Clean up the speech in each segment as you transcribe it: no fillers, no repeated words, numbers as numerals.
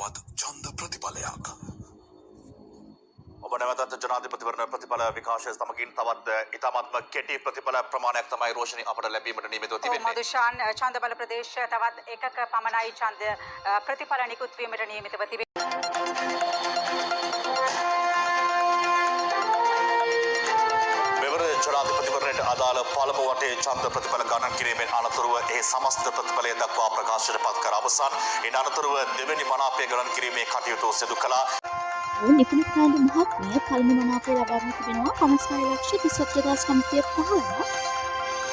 තවත් ඡන්ද ප්‍රතිඵලයක්. ඔබ නැවතත් ජනාධිපතිවරණ ප්‍රතිඵල විකාශය සමගින් තවත් ඉතාමත්ම කෙටි ප්‍රතිඵල ප්‍රමාණයක් තමයි රෝෂණි අපට ලැබීමට නියමිතව තිබෙන්නේ. මදුෂාන් ඡන්දබල ප්‍රදේශ තවත් එකක පමණයි ඡන්ද ප්‍රතිඵල නිකුත් වීමට නියමිතව තිබෙන්නේ. ජනාධිපතිවරණයට අදාළ පළමු වටේ ඡන්ද ප්‍රතිඵල ගණන් කිරීමෙන් අනතුරුව ඒ සමස්ත ප්‍රතිඵලය දක්වා ප්‍රකාශයට පත් කර අවසන්. ඉන් අනතුරුව දෙවැනි මනාපය ගණන් කිරීමේ කටයුතු සිදු කළා. නිපුණ ප්‍රාන්ත මහත්මිය පළමු මනාපය ලබාගෙන තිබෙනවා 56,47,915.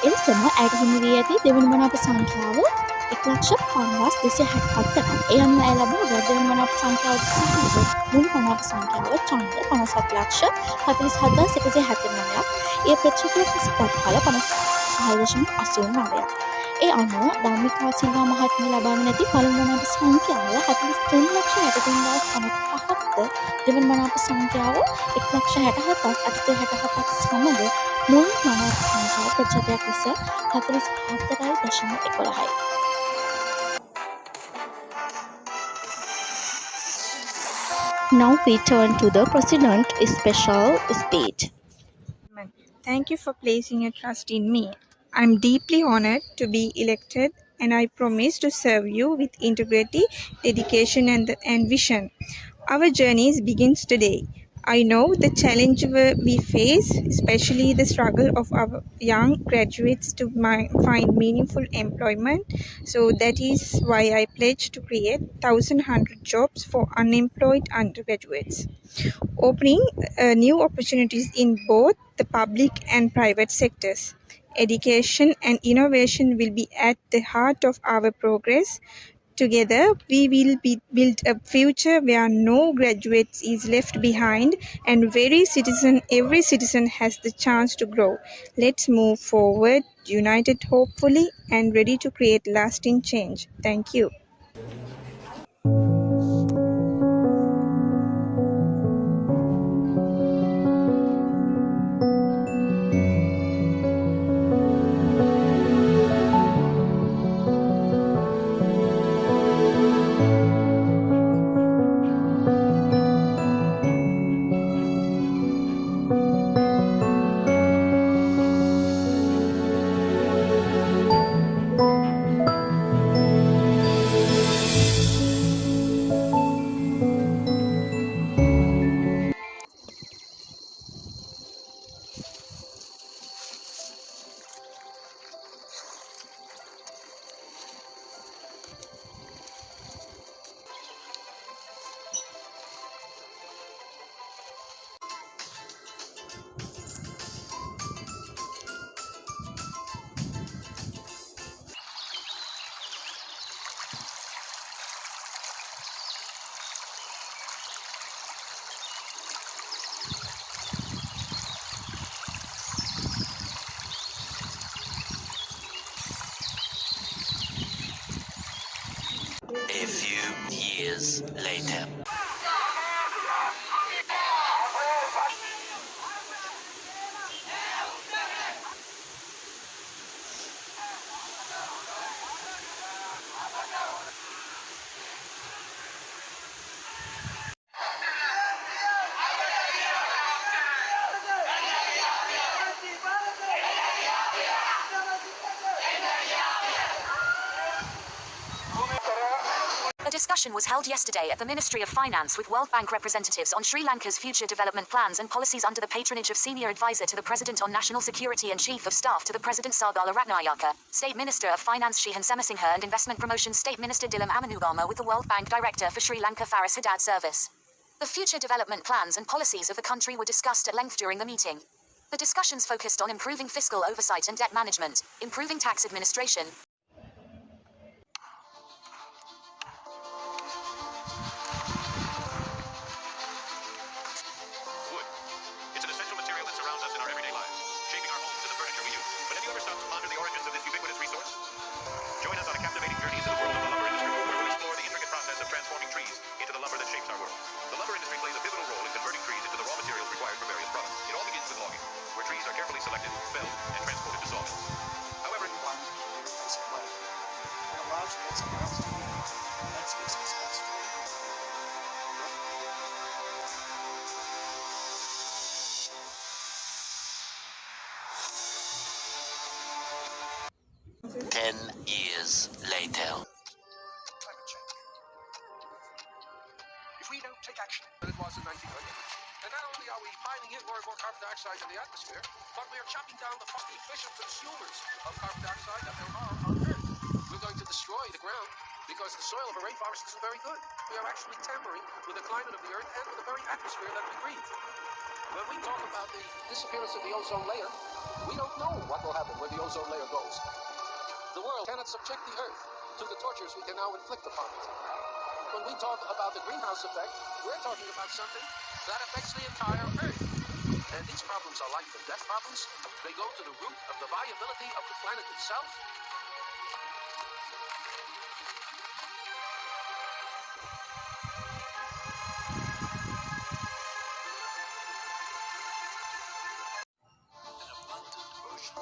එලෙසම ඇයට හිමි වී ඇති දෙවැනි මනාප සංඛ්‍යාව 1,50,267 තරම්. එයන්න ඇය ලබන දෙවැනි මනාප සංඛ්‍යාව මුළු මනාප සංඛ්‍යාව ඡන්ද 57,47,179ක්. ඒ ප්‍රතිශතයක් ලෙස ප්‍රතිඵල 55.89ක්. ඒ අනුව ධම්මිකා සිල්වා මහත්මිය ලබාගෙන ඇති පළමු මනාප සංඛ්‍යාව 43,63,55ක්ද දෙවැනි මනාප සංඛ්‍යාව 1,67,867ක් සමග මුළු මනාප සංඛ්‍යාව ප්‍රතිශතයක් ලෙස 44.11යි. Now we turn to the President's special speech. Thank you for placing your trust in me. I'm deeply honored to be elected, and I promise to serve you with integrity, dedication, and vision. Our journey begins today. I know the challenge we face, especially the struggle of our young graduates to find meaningful employment. So that is why I pledge to create 1,100 jobs for unemployed undergraduates, opening new opportunities in both the public and private sectors. Education and innovation will be at the heart of our progress. Together, we will build a future where no graduate is left behind and every citizen has the chance to grow. Let's move forward, united hopefully and ready to create lasting change. Thank you. A few years later. A discussion was held yesterday at the Ministry of Finance with World Bank representatives on Sri Lanka's future development plans and policies under the patronage of Senior Advisor to the President on National Security and Chief of Staff to the President Sargala Ratnayaka, State Minister of Finance Shihan Semasinghe and Investment Promotion State Minister Dilam Amanubama with the World Bank Director for Sri Lanka Faris Haddad Service. The future development plans and policies of the country were discussed at length during the meeting. The discussions focused on improving fiscal oversight and debt management, improving tax administration, years later. Climate change. If we don't take action, than it was in 1900. And not only are we piling in more and more carbon dioxide in the atmosphere, but we are chopping down the efficient consumers of carbon dioxide that there are on Earth. We're going to destroy the ground because the soil of a rainforest isn't very good. We are actually tampering with the climate of the Earth and with the very atmosphere that we breathe. When we talk about the disappearance of the ozone layer, we don't know what will happen when the ozone layer goes. The world cannot subject the Earth to the tortures we can now inflict upon it. When we talk about the greenhouse effect, we're talking about something that affects the entire Earth. And these problems are life and death problems. They go to the root of the viability of the planet itself. an abundant ocean.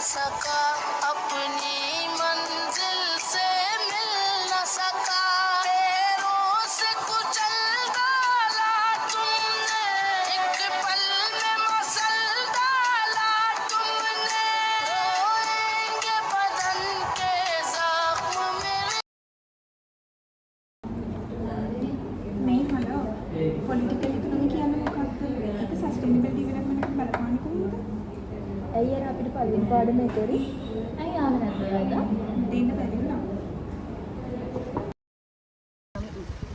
सका अपनी मंजिल से मिल न सका पैरों से कुचल डाला तुमने एक पल में मसल डाला तुमने रोएंगे बदन के जख्म मेरे මේ හල පොලිටිකල් ඉකොනොමි කියන්නේ මොකක්ද? ඒක සස්ටේනබල් ඩෙවලොප්මන්ට් එකට බලපාන්නේ කොහොමද? ඇයි අර අපිට පළවෙනි පාඩමේ කරේ? ඇයි ආව නැද්ද ඔයාලා? දෙන්න බැරි වුණා.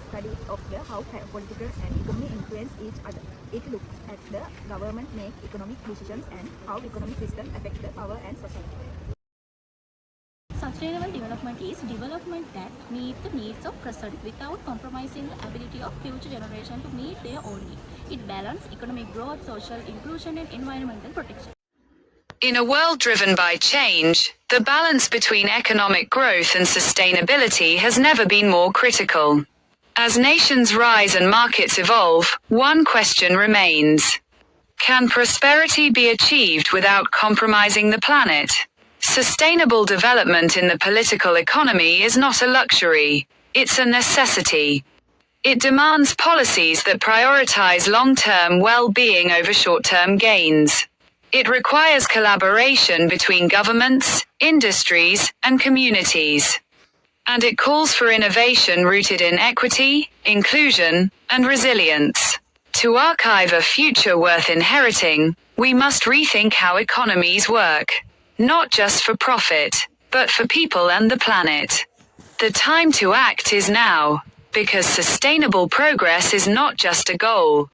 Study of the how political and economy influence each other. It looks at the government make economic decisions and how economic system affect the power and society. Sustainable development is development that meet the needs of present without compromising the ability of future generation to meet their own needs. It balances economic growth, social inclusion and environmental protection. In a world driven by change, the balance between economic growth and sustainability has never been more critical. As nations rise and markets evolve, one question remains. Can prosperity be achieved without compromising the planet? Sustainable development in the political economy is not a luxury, it's a necessity. It demands policies that prioritize long-term well-being over short-term gains. It requires collaboration between governments, industries, and communities. And it calls for innovation rooted in equity, inclusion, and resilience. To archive a future worth inheriting, we must rethink how economies work. Not just for profit, but for people and the planet. The time to act is now, because sustainable progress is not just a goal,